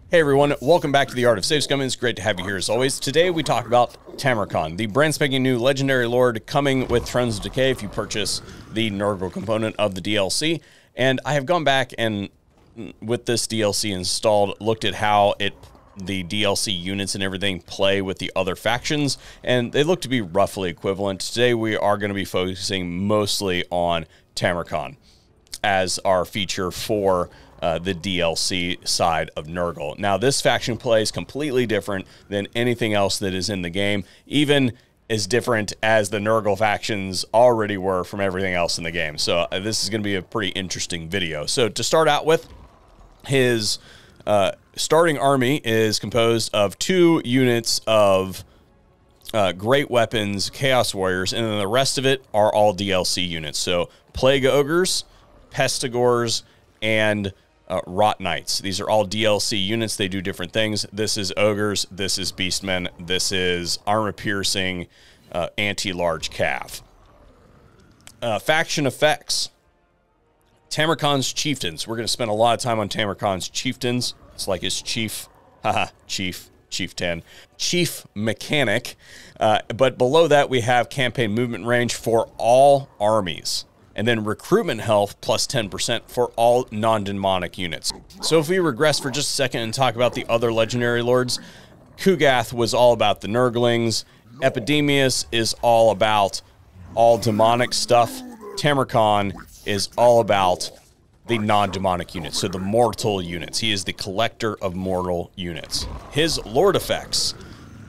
Hey everyone, welcome back to the Art of Save Scumming. It's great to have you here as always. Today we talk about Tamurkhan, the brand spanking new legendary lord coming with Thrones of Decay if you purchase the Nurgle component of the DLC. And I have gone back and with this DLC installed, looked at how the DLC units and everything play with the other factions, and they look to be roughly equivalent. Today we are going to be focusing mostly on Tamurkhan as our feature for the DLC side of Nurgle. Now, this faction plays completely different than anything else that is in the game, even as different as the Nurgle factions already were from everything else in the game. So this is going to be a pretty interesting video. So to start out with, his starting army is composed of 2 units of Great Weapons, Chaos Warriors, and then the rest of it are all DLC units. So Plague Ogres, Pestigors, and Rot Knights. These are all DLC units. They do different things. This is Ogres. This is Beastmen. This is Armor-Piercing, Anti-Large Cav. Faction effects. Tamurkhan's Chieftains. We're going to spend a lot of time on Tamurkhan's Chieftains. It's like his chief. Haha, Chieftain. Chief Mechanic. But below that, we have campaign movement range for all armies. And then recruitment health plus 10% for all non-demonic units. So if we regress for just a second and talk about the other legendary lords, Kugath was all about the Nurglings. Epidemius is all about all demonic stuff. Tamurkhan is all about the non-demonic units, so the mortal units. He is the collector of mortal units. His lord effects,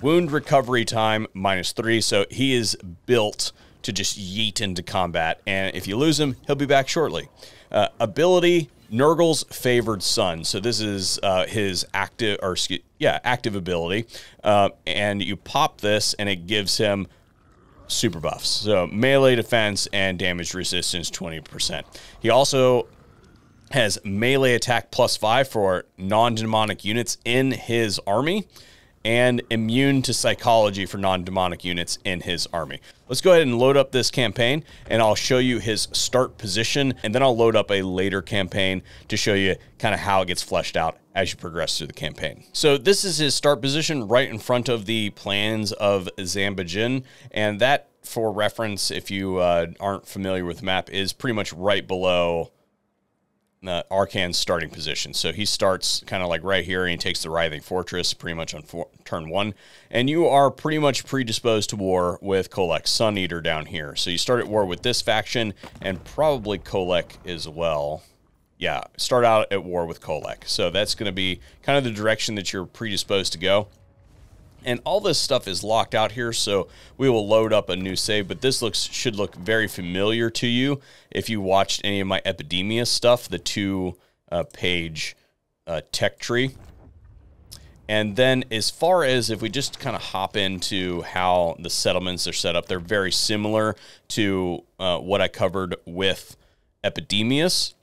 wound recovery time -3, so he is built to just yeet into combat, and if you lose him, he'll be back shortly. Ability, Nurgle's favored son. So this is his active ability, and you pop this, and it gives him super buffs. So melee defense and damage resistance 20%. He also has melee attack +5 for non-demonic units in his army, and immune to psychology for non-demonic units in his army. Let's go ahead and load up this campaign, and I'll show you his start position, and then I'll load up a later campaign to show you kind of how it gets fleshed out as you progress through the campaign. So this is his start position right in front of the plans of Zambajin, and that, for reference, if you aren't familiar with the map, is pretty much right below Arcan's starting position. So he starts kind of like right here, and he takes the Writhing Fortress pretty much on turn 1. And you are pretty much predisposed to war with Kolek, Sun Eater down here. So you start at war with this faction, and probably Kolek as well. Yeah, start out at war with Kolek. So that's going to be kind of the direction that you're predisposed to go. And all this stuff is locked out here, so we will load up a new save, but this should look very familiar to you if you watched any of my Epidemius stuff, the 2-page tech tree. And then as far as if we just kind of hop into how the settlements are set up, they're very similar to what I covered with Epidemius.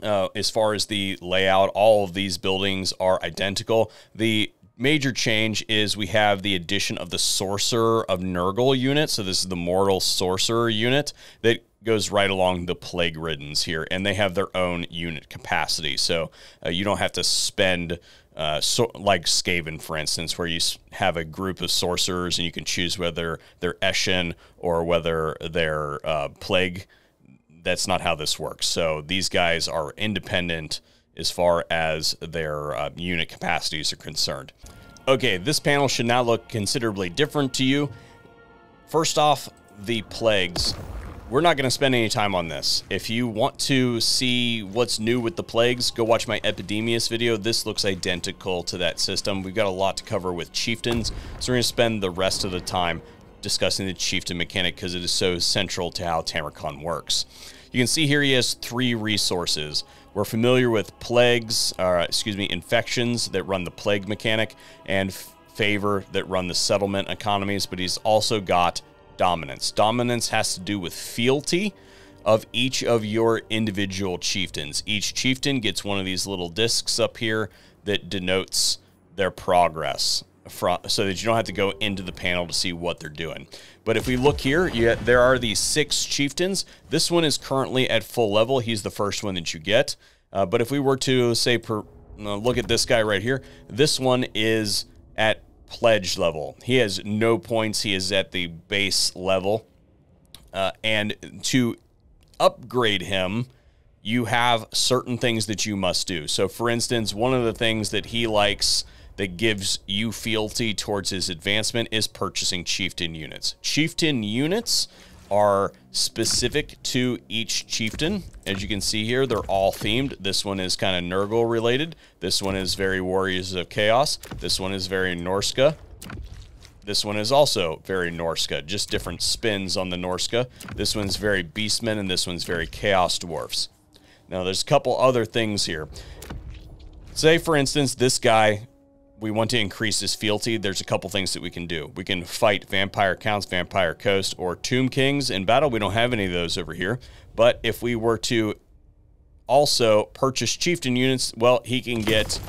As far as the layout, all of these buildings are identical. The major change is we have the addition of the Sorcerer of Nurgle unit. So this is the Mortal Sorcerer unit that goes right along the Plague Riddens here, and they have their own unit capacity. So you don't have to spend, like Skaven, for instance, where you have a group of sorcerers and you can choose whether they're Eshin or whether they're Plague. That's not how this works. So these guys are independent as far as their unit capacities are concerned. Okay, this panel should now look considerably different to you. First off, the plagues. We're not going to spend any time on this. If you want to see what's new with the plagues, go watch my Epidemius video. This looks identical to that system. We've got a lot to cover with chieftains, so we're going to spend the rest of the time discussing the chieftain mechanic because it is so central to how Tamurkhan works. You can see here he has 3 resources. We're familiar with plagues, infections that run the plague mechanic, and favor that run the settlement economies, but he's also got dominance. Dominance has to do with fealty of each of your individual chieftains. Each chieftain gets one of these little discs up here that denotes their progress, so that you don't have to go into the panel to see what they're doing. But if we look here, there are these 6 chieftains. This one is currently at full level. He's the first one that you get. But if we were to, say, Now look at this guy right here. This one is at pledge level. He has no points. He is at the base level. And to upgrade him, you have certain things that you must do. So for instance, one of the things that he likes that gives you fealty towards his advancement is purchasing chieftain units. Chieftain units are specific to each chieftain. As you can see here, they're all themed. This one is kind of Nurgle related. This one is very Warriors of Chaos. This one is very Norska. This one is also very Norska, just different spins on the Norska. This one's very Beastmen, and this one's very Chaos Dwarfs. Now, there's a couple other things here. Say, for instance, this guy, we want to increase his fealty. There's a couple things that we can do. We can fight Vampire Counts, Vampire Coast, or Tomb Kings in battle. We don't have any of those over here. But if we were to also purchase chieftain units, well, he can get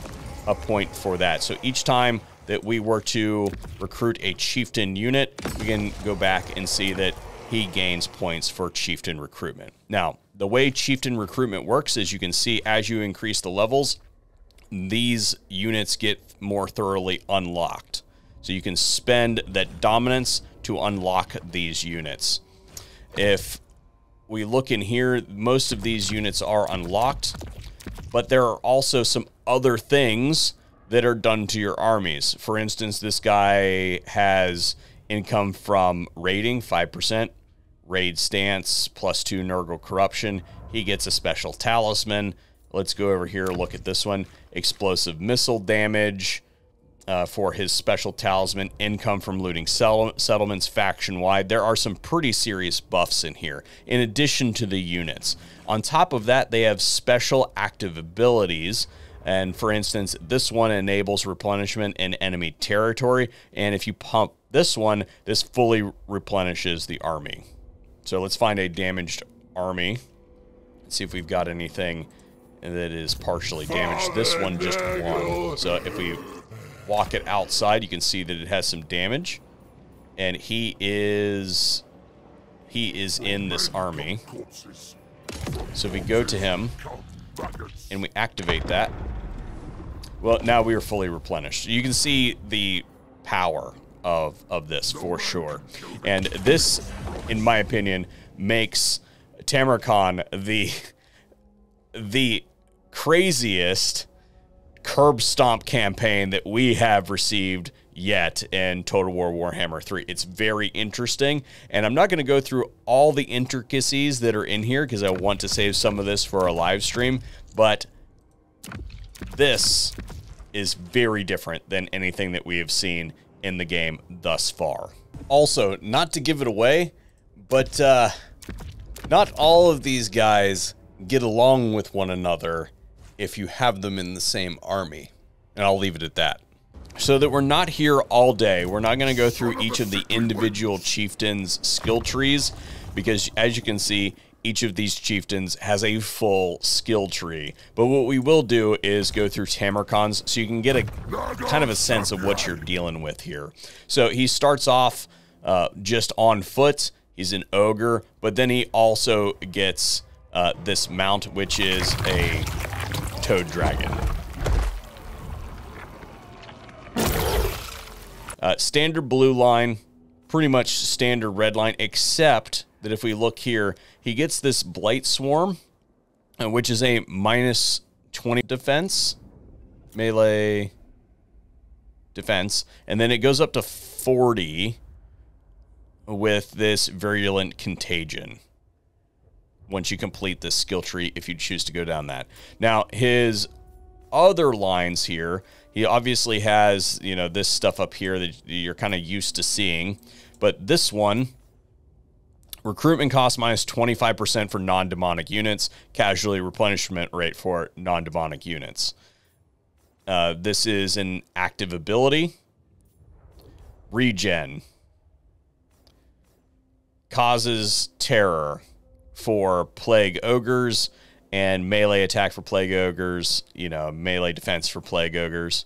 a point for that. So each time that we were to recruit a chieftain unit, we can go back and see that he gains points for chieftain recruitment. Now, the way chieftain recruitment works is you can see as you increase the levels, these units get more thoroughly unlocked. So you can spend that dominance to unlock these units. If we look in here, most of these units are unlocked, but there are also some other things that are done to your armies. For instance, this guy has income from raiding, 5%, raid stance, +2 Nurgle corruption. He gets a special talisman. Let's go over here, look at this one. Explosive missile damage for his special talisman. Income from looting settlements faction-wide. There are some pretty serious buffs in here, in addition to the units. On top of that, they have special active abilities. And for instance, this one enables replenishment in enemy territory. And if you pump this one, this fully replenishes the army. So let's find a damaged army. Let's see if we've got anything that is partially damaged. This one just won. So if we walk it outside, you can see that it has some damage. And he is in this army. So if we go to him and we activate that, well, now we are fully replenished. You can see the power of this for sure. And this, in my opinion, makes Tamurkhan the craziest curb stomp campaign that we have received yet in Total War Warhammer 3. It's very interesting, and I'm not going to go through all the intricacies that are in here because I want to save some of this for a live stream, but this is very different than anything that we have seen in the game thus far. Also, not to give it away, but not all of these guys get along with one another if you have them in the same army. And I'll leave it at that. So that we're not here all day, we're not going to go through each of the individual chieftains' skill trees, because as you can see, each of these chieftains has a full skill tree. But what we will do is go through Tamurkhan's so you can get a kind of a sense of what you're dealing with here. So he starts off just on foot. He's an ogre, but then he also gets this mount, which is a toad dragon. Standard blue line, pretty much standard red line, except that if we look here, he gets this Blight Swarm, which is a -20 defense, melee defense, and then it goes up to 40 with this Virulent Contagion once you complete this skill tree, if you choose to go down that. Now, his other lines here, he obviously has, you know, this stuff up here that you're kind of used to seeing, but this one, recruitment cost -25% for non-demonic units, casualty replenishment rate for non-demonic units. This is an active ability. Regen. Causes terror for plague ogres, and melee attack for plague ogres, you know, melee defense for plague ogres.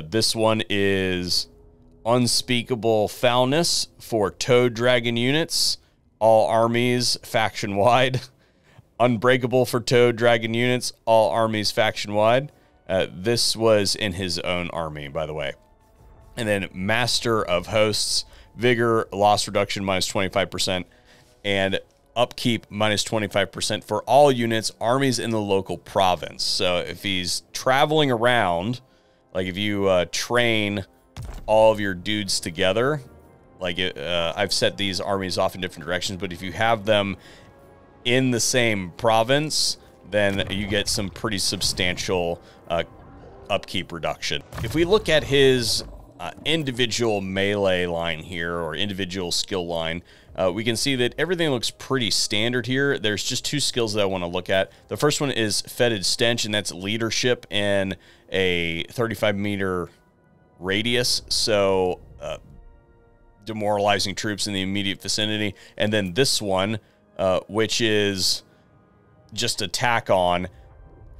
This one is unspeakable foulness for toad dragon units, all armies faction-wide. Unbreakable for toad dragon units, all armies faction-wide. This was in his own army, by the way. And then Master of Hosts, Vigor, loss reduction minus 25%, and upkeep minus 25% for all units, armies in the local province. So if he's traveling around, like if you train all of your dudes together, like I've set these armies off in different directions, but if you have them in the same province, then you get some pretty substantial upkeep reduction. If we look at his individual melee line here, or individual skill line, we can see that everything looks pretty standard here. There's just two skills that I want to look at. The first one is Fetid Stench, and that's leadership in a 35-meter radius, so demoralizing troops in the immediate vicinity. And then this one, which is just attack on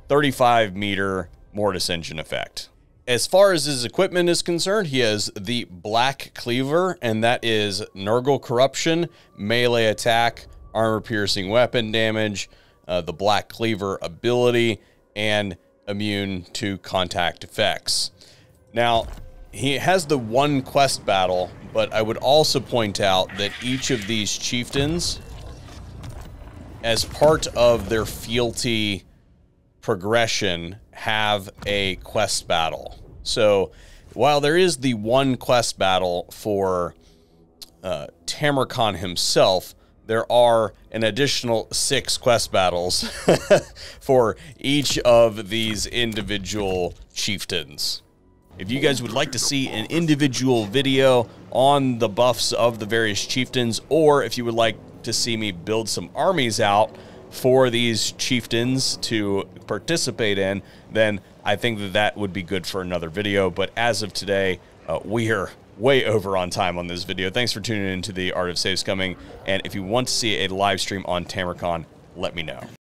35-meter mortis engine effect. As far as his equipment is concerned, he has the Black Cleaver, and that is Nurgle Corruption, melee attack, armor-piercing weapon damage, the Black Cleaver ability, and immune to contact effects. Now, he has the one quest battle, but I would also point out that each of these chieftains, as part of their fealty progression, have a quest battle. So while there is the one quest battle for Tamurkhan himself, there are an additional 6 quest battles for each of these individual chieftains. If you guys would like to see an individual video on the buffs of the various chieftains, or if you would like to see me build some armies out for these chieftains to participate in, then I think that that would be good for another video. But as of today, we are way over on time on this video. Thanks for tuning in to the Art of Save Scumming, and if you want to see a live stream on Tamurkhan, let me know.